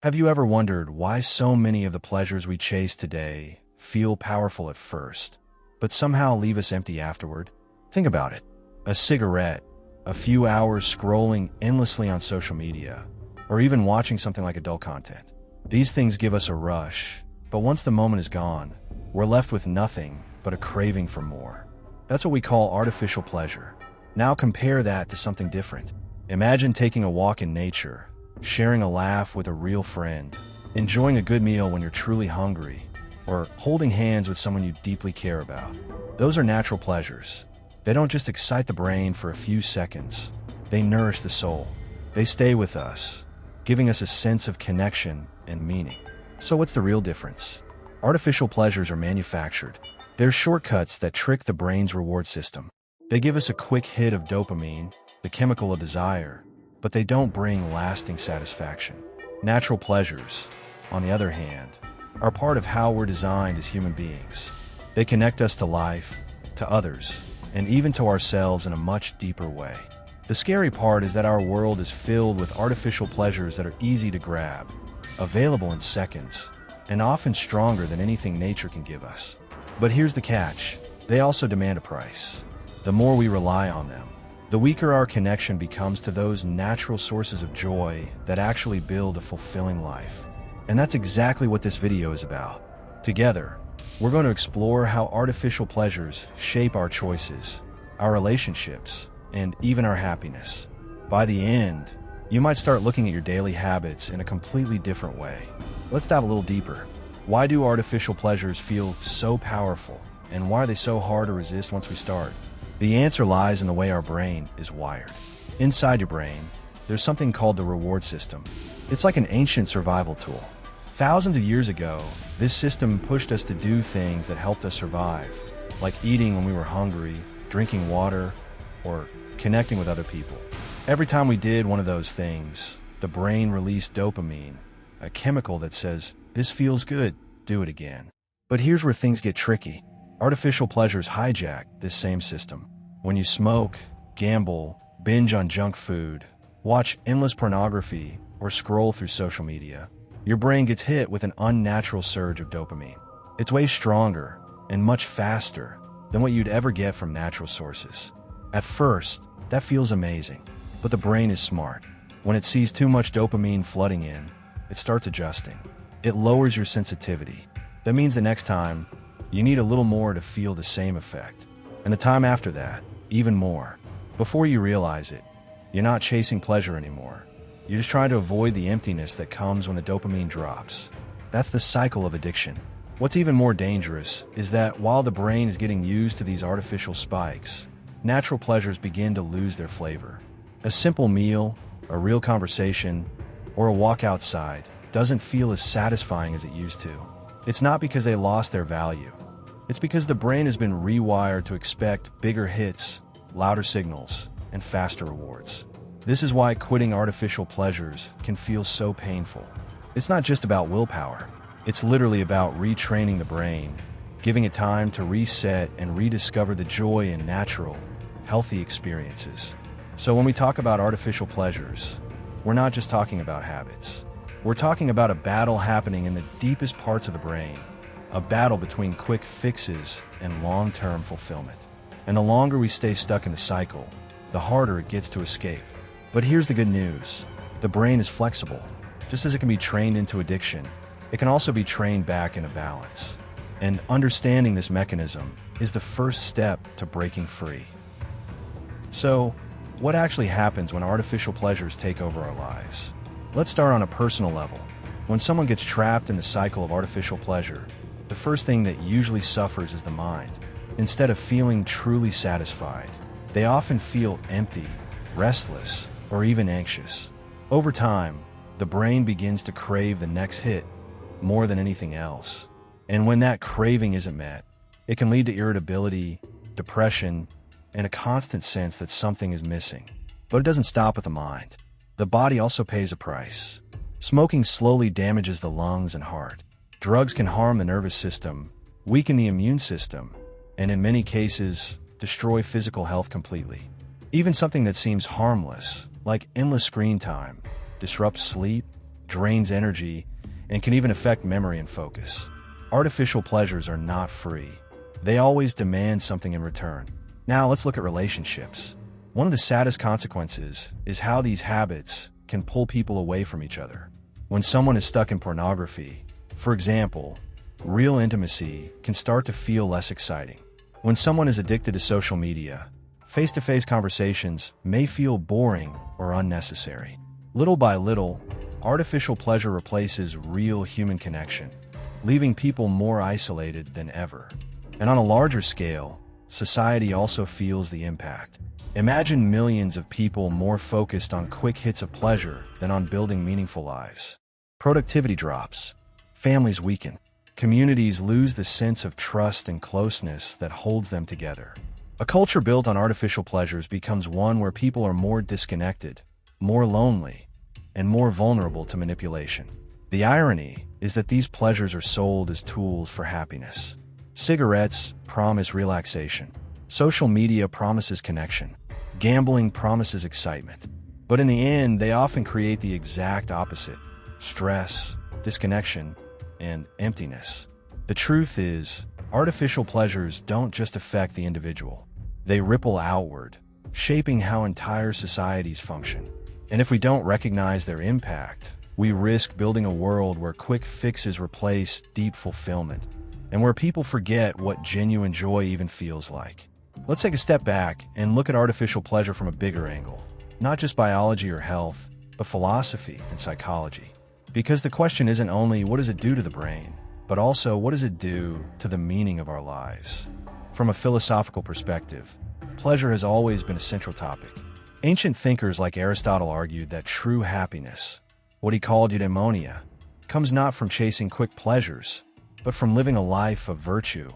Have you ever wondered why so many of the pleasures we chase today feel powerful at first, but somehow leave us empty afterward? Think about it. A cigarette, a few hours scrolling endlessly on social media, or even watching something like adult content. These things give us a rush, but once the moment is gone, we're left with nothing but a craving for more. That's what we call artificial pleasure. Now compare that to something different. Imagine taking a walk in nature, sharing a laugh with a real friend, enjoying a good meal when you're truly hungry, or holding hands with someone you deeply care about. Those are natural pleasures. They don't just excite the brain for a few seconds. They nourish the soul. They stay with us, giving us a sense of connection and meaning. So what's the real difference? Artificial pleasures are manufactured. They're shortcuts that trick the brain's reward system. They give us a quick hit of dopamine, the chemical of desire, but they don't bring lasting satisfaction. Natural pleasures, on the other hand, are part of how we're designed as human beings. They connect us to life, to others, and even to ourselves in a much deeper way. The scary part is that our world is filled with artificial pleasures that are easy to grab, available in seconds, and often stronger than anything nature can give us. But here's the catch: they also demand a price. The more we rely on them, the weaker our connection becomes to those natural sources of joy that actually build a fulfilling life. And that's exactly what this video is about. Together, we're going to explore how artificial pleasures shape our choices, our relationships, and even our happiness. By the end, you might start looking at your daily habits in a completely different way. Let's dive a little deeper. Why do artificial pleasures feel so powerful, and why are they so hard to resist once we start? The answer lies in the way our brain is wired. Inside your brain, there's something called the reward system. It's like an ancient survival tool. Thousands of years ago, this system pushed us to do things that helped us survive, like eating when we were hungry, drinking water, or connecting with other people. Every time we did one of those things, the brain released dopamine, a chemical that says, "This feels good, do it again." But here's where things get tricky. Artificial pleasures hijack this same system. When you smoke, gamble, binge on junk food, watch endless pornography, or scroll through social media, your brain gets hit with an unnatural surge of dopamine. It's way stronger and much faster than what you'd ever get from natural sources. At first, that feels amazing, but the brain is smart. When it sees too much dopamine flooding in, it starts adjusting. It lowers your sensitivity. That means the next time, you need a little more to feel the same effect. And the time after that, even more. Before you realize it, you're not chasing pleasure anymore. You're just trying to avoid the emptiness that comes when the dopamine drops. That's the cycle of addiction. What's even more dangerous is that while the brain is getting used to these artificial spikes, natural pleasures begin to lose their flavor. A simple meal, a real conversation, or a walk outside doesn't feel as satisfying as it used to. It's not because they lost their value. It's because the brain has been rewired to expect bigger hits, louder signals, and faster rewards. This is why quitting artificial pleasures can feel so painful. It's not just about willpower. It's literally about retraining the brain, giving it time to reset and rediscover the joy in natural, healthy experiences. So when we talk about artificial pleasures, we're not just talking about habits. We're talking about a battle happening in the deepest parts of the brain, a battle between quick fixes and long-term fulfillment. And the longer we stay stuck in the cycle, the harder it gets to escape. But here's the good news. The brain is flexible. Just as it can be trained into addiction, it can also be trained back into balance. And understanding this mechanism is the first step to breaking free. So, what actually happens when artificial pleasures take over our lives? Let's start on a personal level. When someone gets trapped in the cycle of artificial pleasure, the first thing that usually suffers is the mind. Instead of feeling truly satisfied, they often feel empty, restless, or even anxious. Over time, the brain begins to crave the next hit more than anything else. And when that craving isn't met, it can lead to irritability, depression, and a constant sense that something is missing. But it doesn't stop with the mind. The body also pays a price. Smoking slowly damages the lungs and heart. Drugs can harm the nervous system, weaken the immune system, and in many cases, destroy physical health completely. Even something that seems harmless, like endless screen time, disrupts sleep, drains energy, and can even affect memory and focus. Artificial pleasures are not free. They always demand something in return. Now let's look at relationships. One of the saddest consequences is how these habits can pull people away from each other. When someone is stuck in pornography, for example, real intimacy can start to feel less exciting. When someone is addicted to social media, face-to-face conversations may feel boring or unnecessary. Little by little, artificial pleasure replaces real human connection, leaving people more isolated than ever. And on a larger scale, society also feels the impact. Imagine millions of people more focused on quick hits of pleasure than on building meaningful lives. Productivity drops, families weaken, communities lose the sense of trust and closeness that holds them together. A culture built on artificial pleasures becomes one where people are more disconnected, more lonely, and more vulnerable to manipulation. The irony is that these pleasures are sold as tools for happiness. Cigarettes promise relaxation. Social media promises connection. Gambling promises excitement. But in the end, they often create the exact opposite: stress, disconnection, and emptiness. The truth is, artificial pleasures don't just affect the individual. They ripple outward, shaping how entire societies function. And if we don't recognize their impact, we risk building a world where quick fixes replace deep fulfillment, and where people forget what genuine joy even feels like. Let's take a step back and look at artificial pleasure from a bigger angle, not just biology or health, but philosophy and psychology. Because the question isn't only what does it do to the brain, but also what does it do to the meaning of our lives. From a philosophical perspective, pleasure has always been a central topic. Ancient thinkers like Aristotle argued that true happiness, what he called eudaimonia, comes not from chasing quick pleasures, but from living a life of virtue,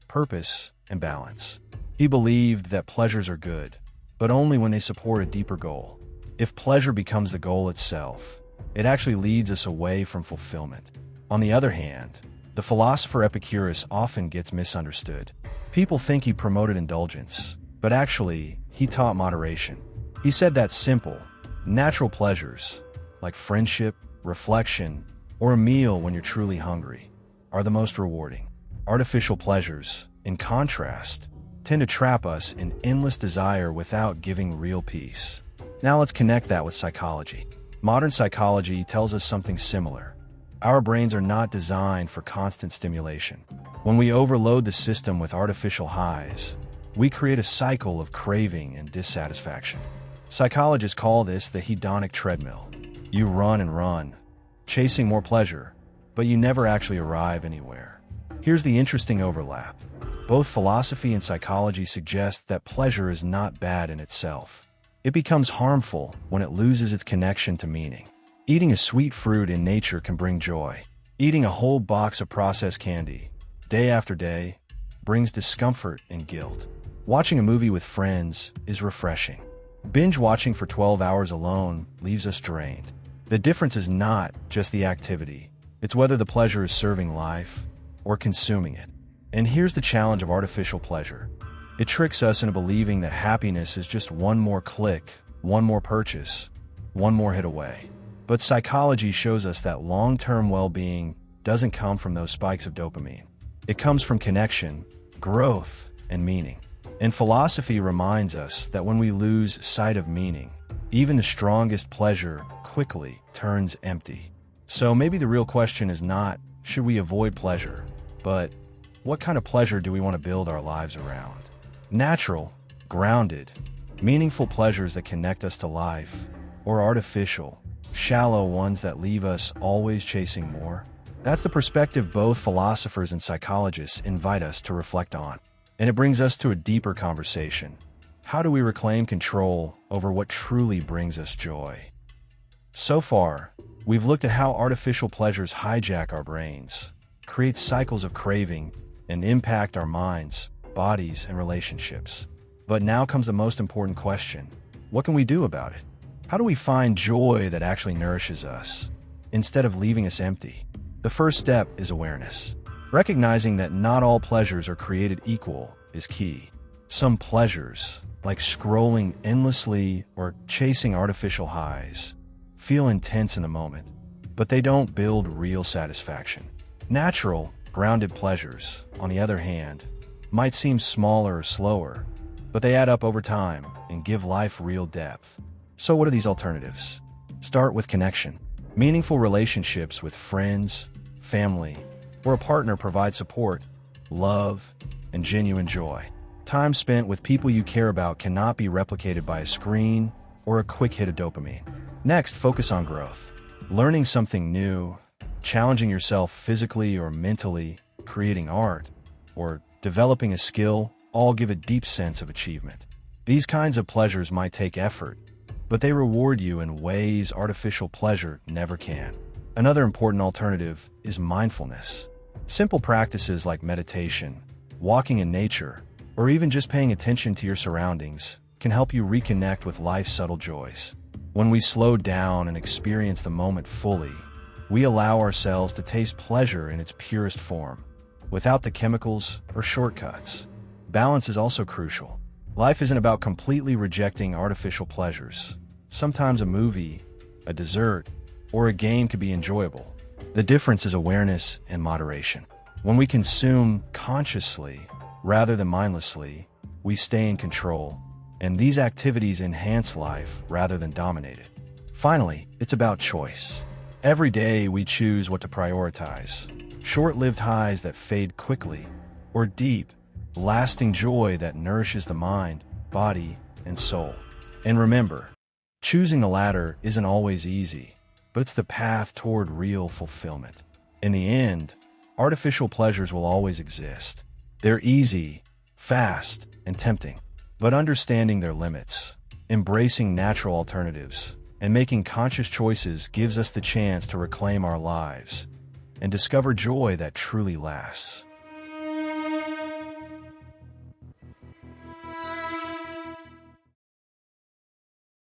purpose, and balance. He believed that pleasures are good, but only when they support a deeper goal. If pleasure becomes the goal itself, it actually leads us away from fulfillment. On the other hand, the philosopher Epicurus often gets misunderstood. People think he promoted indulgence, but actually, he taught moderation. He said that simple, natural pleasures, like friendship, reflection, or a meal when you're truly hungry, are the most rewarding. Artificial pleasures, in contrast, tend to trap us in endless desire without giving real peace. Now let's connect that with psychology. Modern psychology tells us something similar. Our brains are not designed for constant stimulation. When we overload the system with artificial highs, we create a cycle of craving and dissatisfaction. Psychologists call this the hedonic treadmill. You run and run, chasing more pleasure, but you never actually arrive anywhere. Here's the interesting overlap. Both philosophy and psychology suggest that pleasure is not bad in itself. It becomes harmful when it loses its connection to meaning. Eating a sweet fruit in nature can bring joy. Eating a whole box of processed candy, day after day, brings discomfort and guilt. Watching a movie with friends is refreshing. Binge watching for 12 hours alone leaves us drained. The difference is not just the activity. It's whether the pleasure is serving life or consuming it. And here's the challenge of artificial pleasure. It tricks us into believing that happiness is just one more click, one more purchase, one more hit away. But psychology shows us that long-term well-being doesn't come from those spikes of dopamine. It comes from connection, growth, and meaning. And philosophy reminds us that when we lose sight of meaning, even the strongest pleasure quickly turns empty. So maybe the real question is not, should we avoid pleasure, but what kind of pleasure do we want to build our lives around? Natural, grounded, meaningful pleasures that connect us to life, or artificial, shallow ones that leave us always chasing more? That's the perspective both philosophers and psychologists invite us to reflect on. And it brings us to a deeper conversation. How do we reclaim control over what truly brings us joy? So far, we've looked at how artificial pleasures hijack our brains, create cycles of craving, and impact our minds, bodies, and relationships. But now comes the most important question. What can we do about it? How do we find joy that actually nourishes us, instead of leaving us empty? The first step is awareness. Recognizing that not all pleasures are created equal is key. Some pleasures, like scrolling endlessly or chasing artificial highs, feel intense in the moment. but they don't build real satisfaction. Natural, grounded pleasures, on the other hand, might seem smaller or slower, but they add up over time and give life real depth. So what are these alternatives? Start with connection. Meaningful relationships with friends, family, or a partner provide support, love, and genuine joy. Time spent with people you care about cannot be replicated by a screen or a quick hit of dopamine. Next, focus on growth. Learning something new, challenging yourself physically or mentally, creating art, or developing a skill all give a deep sense of achievement. These kinds of pleasures might take effort, but they reward you in ways artificial pleasure never can. Another important alternative is mindfulness. Simple practices like meditation, walking in nature, or even just paying attention to your surroundings can help you reconnect with life's subtle joys. When we slow down and experience the moment fully, we allow ourselves to taste pleasure in its purest form, without the chemicals or shortcuts. Balance is also crucial. Life isn't about completely rejecting artificial pleasures. Sometimes a movie, a dessert, or a game could be enjoyable. The difference is awareness and moderation. When we consume consciously rather than mindlessly, we stay in control, and these activities enhance life rather than dominate it. Finally, it's about choice. Every day we choose what to prioritize: short-lived highs that fade quickly, or deep, lasting joy that nourishes the mind, body, and soul. And remember, choosing the latter isn't always easy, but it's the path toward real fulfillment. In the end, artificial pleasures will always exist. They're easy, fast, and tempting. But understanding their limits, embracing natural alternatives, and making conscious choices gives us the chance to reclaim our lives and discover joy that truly lasts.